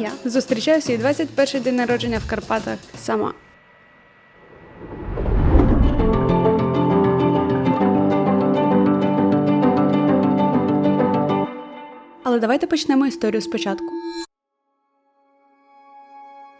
я зустрічаю свій 21-й день народження в Карпатах сама. Але давайте почнемо історію спочатку.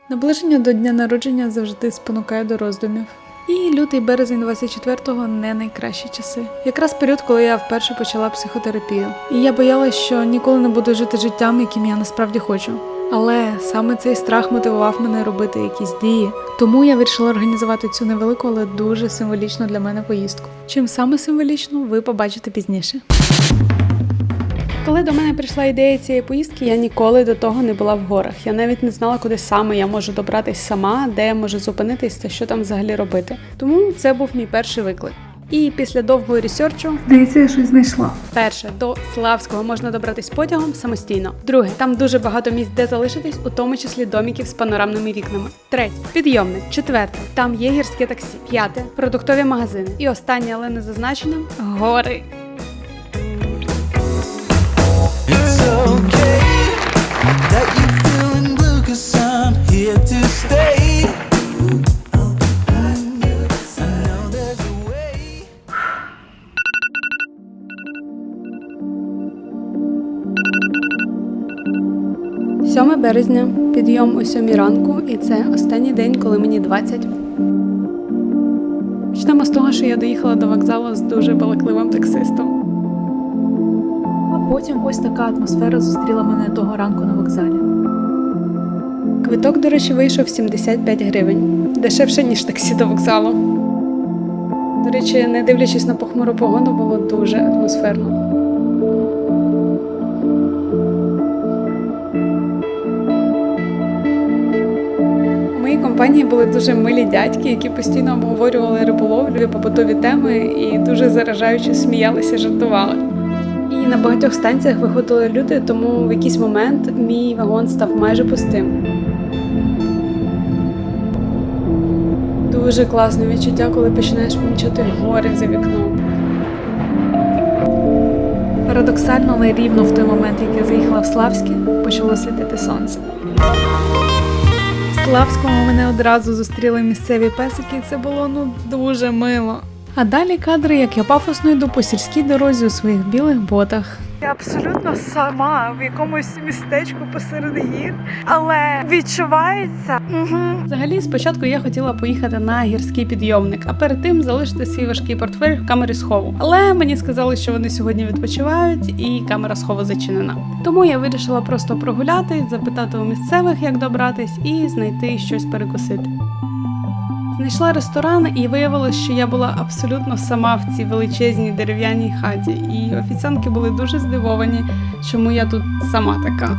Наближення до дня народження завжди спонукає до роздумів. І лютий березень 24-го не найкращі часи. Якраз період, коли я вперше почала психотерапію. І я боялась, що ніколи не буду жити життям, яким я насправді хочу. Але саме цей страх мотивував мене робити якісь дії. Тому я вирішила організувати цю невелику, але дуже символічну для мене поїздку. Чим саме символічну, ви побачите пізніше. Коли до мене прийшла ідея цієї поїздки, я ніколи до того не була в горах. Я навіть не знала, куди саме я можу добратись сама, де я можу зупинитись та що там взагалі робити. Тому це був мій перший виклик. І після довгого ресерчу, здається, я щось знайшла. Перше, до Славського можна добратись потягом самостійно. Друге, там дуже багато місць, де залишитись, у тому числі домиків з панорамними вікнами. Третє, підйомник. Четверте, там є гірське таксі. П'яте, продуктові магазини. І останнє, але не за зазначенням, гори. It's okay that you feeling blue 'cause I'm here to stay. I know there's a way. 7 березня, підйом о 7 ранку, і це останній день, коли мені 20. Почнемо з того, що я доїхала до вокзалу з дуже балакливим таксистом. А потім ось така атмосфера зустріла мене того ранку на вокзалі. Квиток, до речі, вийшов 75 гривень. Дешевше, ніж таксі до вокзалу. До речі, не дивлячись на похмуру погоду, було дуже атмосферно. У моїй компанії були дуже милі дядьки, які постійно обговорювали риболовлю, побутові теми і дуже заражаюче сміялися, жартували. І на багатьох станціях виходили люди, тому в якийсь момент мій вагон став майже пустим. Дуже класне відчуття, коли починаєш помічати гори за вікном. Парадоксально, але рівно в той момент, як я заїхала в Славське, почало світити сонце. В Славському мене одразу зустріли місцеві песики, і це було дуже мило. А далі кадри, як я пафосно йду по сільській дорозі у своїх білих ботах. Я абсолютно сама в якомусь містечку посеред гір, але відчувається. Взагалі, спочатку я хотіла поїхати на гірський підйомник, а перед тим залишити свій важкий портфель в камері схову. Але мені сказали, що вони сьогодні відпочивають і камера схову зачинена. Тому я вирішила просто прогулятись, запитати у місцевих, як добратись, і знайти щось перекусити. Знайшла ресторан і виявилось, що я була абсолютно сама в цій величезній дерев'яній хаті. І офіціантки були дуже здивовані, чому я тут сама така.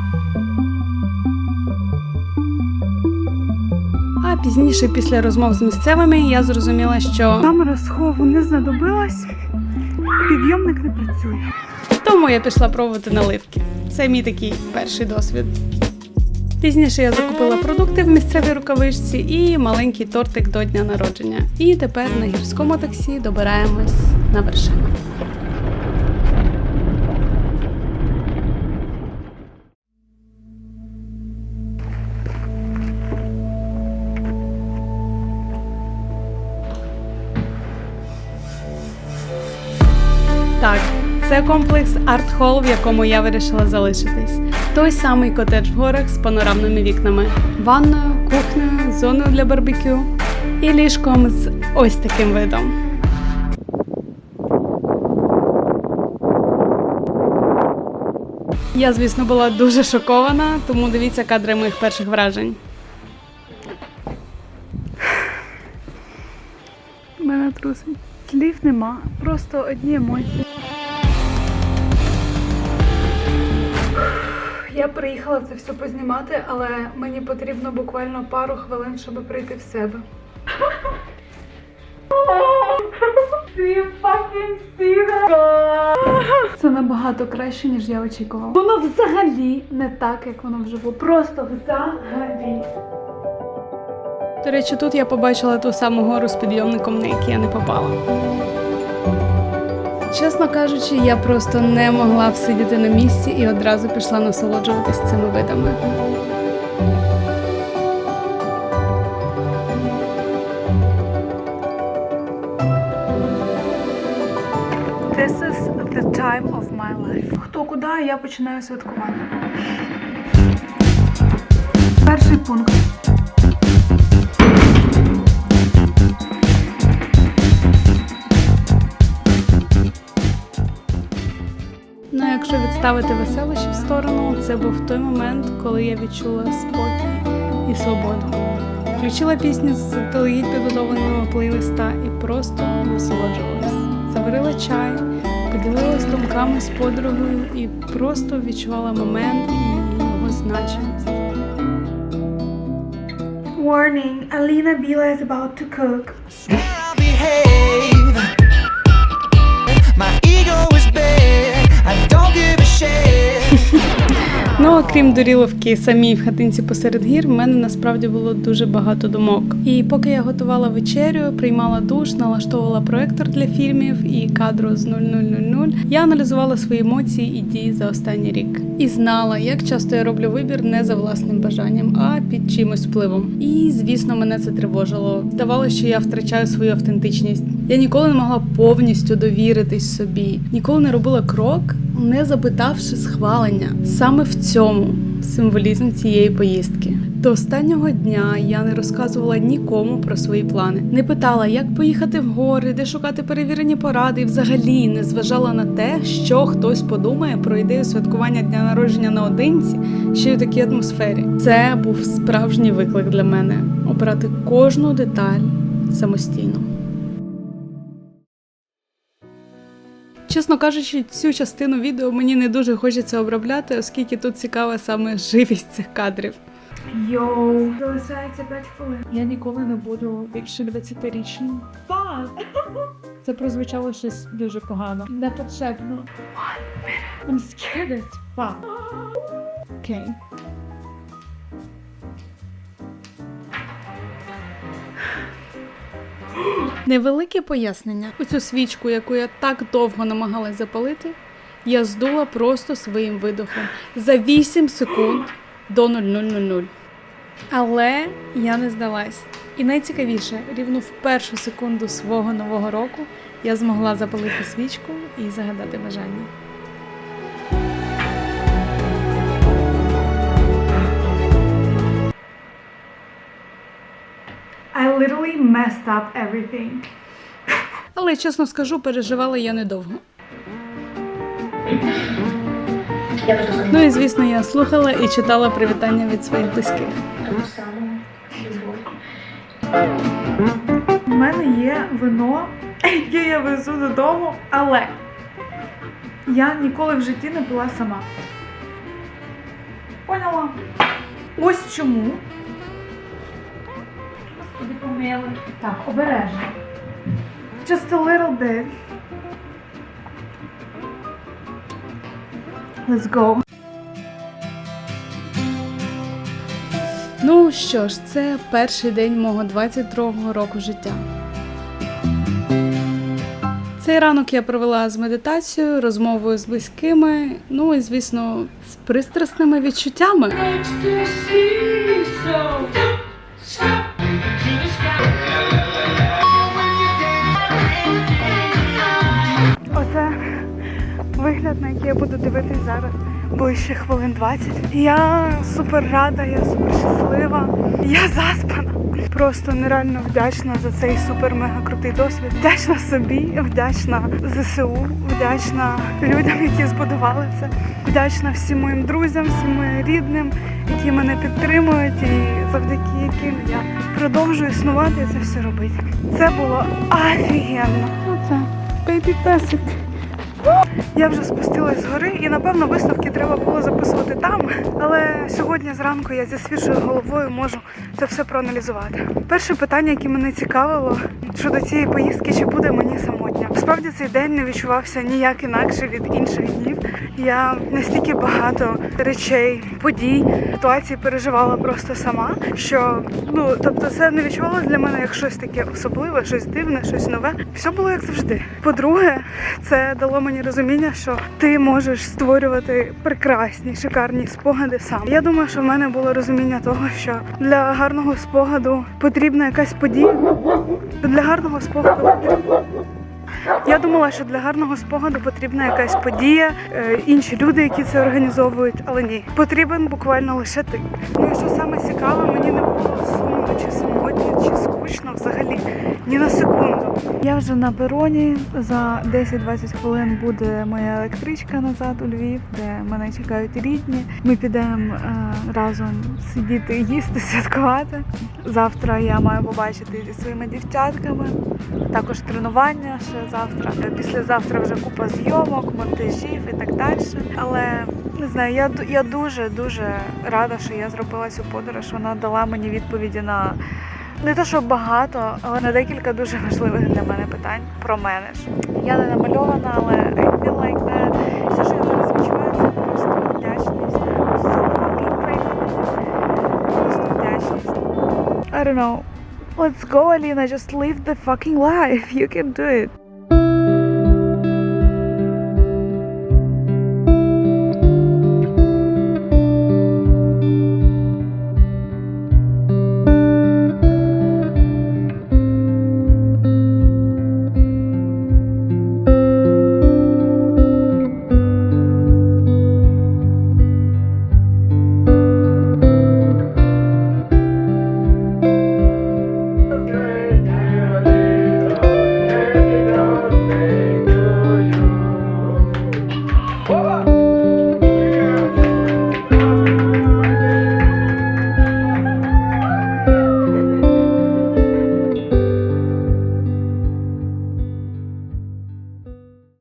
А пізніше, після розмов з місцевими, я зрозуміла, що Камера схову не знадобилась, підйомник не працює. тому я пішла пробувати наливки. Це мій такий перший досвід. Пізніше я закупила продукти в місцевій рукавичці і маленький тортик до дня народження. І тепер на гірському таксі добираємось на вершину. Так, це комплекс арт-хол, в якому я вирішила залишитись. Той самий котедж в горах з панорамними вікнами, ванною, кухнею, зоною для барбекю і ліжком з ось таким видом. Я, звісно, була дуже шокована, тому дивіться кадри моїх перших вражень. Мене трусить. Слів нема, просто одні емоції. Я приїхала це все познімати, але мені потрібно буквально пару хвилин, щоб прийти в себе. Це набагато краще, ніж я очікувала. Воно взагалі не так, як воно вже було. Просто взагалі. До речі, тут я побачила ту саму гору з підйомником, на який я не попала. Чесно кажучи, я просто не могла всидіти на місці і одразу пішла насолоджуватись цими видами. The time of my life. Хто куди, я починаю святкувати. Перший пункт. Ну, якщо відставити веселощі в сторону, це був той момент, коли я відчула спокій і свободу. Включила пісню з заздалегідь підготовленого плейлиста і просто насолоджувалась. Заварила чай, поділилась думками з подругою і просто відчувала момент і його значимість. Warning, Alina Bila is about to cook. I'll behave. My ego is big. I don't give a shit. Ну, окрім дуріловки самій в хатинці посеред гір, в мене насправді було дуже багато думок. І поки я готувала вечерю, приймала душ, налаштовувала проектор для фільмів і кадру з 0000, я аналізувала свої емоції і дії за останній рік. І знала, як часто я роблю вибір не за власним бажанням, а під чимось впливом. І, звісно, мене це тривожило. Здавалося, що я втрачаю свою автентичність. Я ніколи не могла повністю довіритись собі. Ніколи не робила крок, не запитавши схвалення. Саме в цьому символізм цієї поїздки. До останнього дня я не розказувала нікому про свої плани. Не питала, як поїхати в гори, де шукати перевірені поради, і взагалі не зважала на те, що хтось подумає про ідею святкування дня народження наодинці, ще й у такій атмосфері. Це був справжній виклик для мене – обрати кожну деталь самостійно. Чесно кажучи, цю частину відео мені не дуже хочеться обробляти, оскільки тут цікава саме живість цих кадрів. Йоу, залишається 5 хвилин. Я ніколи не буду більше 20-річним. Це прозвучало щось дуже погано. Не потрібно. I'm scared as fuck. Окей. Невелике пояснення. Оцю свічку, яку я так довго намагалась запалити, я здула просто своїм видохом за 8 секунд до 0000. Але я не здалась. І найцікавіше, рівно в першу секунду свого нового року я змогла запалити свічку і загадати бажання. I literally messed up everything. Але, чесно скажу, переживала я недовго. Ну і, звісно, я слухала і читала привітання від своїх близьких. У мене є вино, яке я везу додому, але я ніколи в житті не пила сама. Поняла? Ось чому. Так, обережно. Just a little bit. Let's go. Ну що ж, це перший день мого 22-го року життя. Цей ранок я провела з медитацією, розмовою з близькими, ну і, звісно, з пристрасними відчуттями. Оце вигляд, на який я буду дивитись зараз ближче хвилин 20. Я супер рада, я супер щаслива, я заспана. Просто нереально вдячна за цей супер-мега крутий досвід. Вдячна собі, вдячна ЗСУ, вдячна людям, які збудували це. Вдячна всім моїм друзям, всім моїм рідним, які мене підтримують і завдяки яким я продовжую існувати і це все робити. Це було офігенно. Оце, бейбі песик. Я вже спустилась з гори і, напевно, висновки треба було записувати там. Але сьогодні зранку я зі свіжою головою можу це все проаналізувати. Перше питання, яке мене цікавило щодо цієї поїздки, чи буде мені самотня. Справді цей день не відчувався ніяк інакше від інших днів. Я настільки багато речей, подій, ситуацій переживала просто сама, що, тобто це не відчувалося для мене як щось таке особливе, щось дивне, щось нове. Все було як завжди. По-друге, це дало мені розуміння, що ти можеш створювати прекрасні, шикарні спогади сам. Я думаю, що в мене було розуміння того, що для гарного спогаду потрібна якась подія. Для гарного спогаду потрібна Я думала, що для гарного спогаду потрібна якась подія, інші люди, які це організовують, але ні. Потрібен буквально лише ти. Ну і що саме цікаве, мені не було сумно, чи самотньо, чи скучно взагалі. Ні на секунду. Я вже на пероні, за 10-20 хвилин буде моя електричка назад у Львів, де мене чекають рідні. Ми підемо разом сидіти, їсти, святкувати. Завтра я маю побачити зі своїми дівчатками. Також тренування ще завтра. Післязавтра вже купа зйомок, монтажів і так далі. Але не знаю, я дуже рада, що я зробила цю подорож. Вона дала мені відповіді на не те, що багато, але на декілька дуже важливих для мене питань про мене ж. Я не намальована, але I feel like that. Все, що я зараз відчуваю, це просто вдячність. So fucking grateful. Просто вдячність. I don't know. Let's go, Alina. Just live the fucking life. You can do it.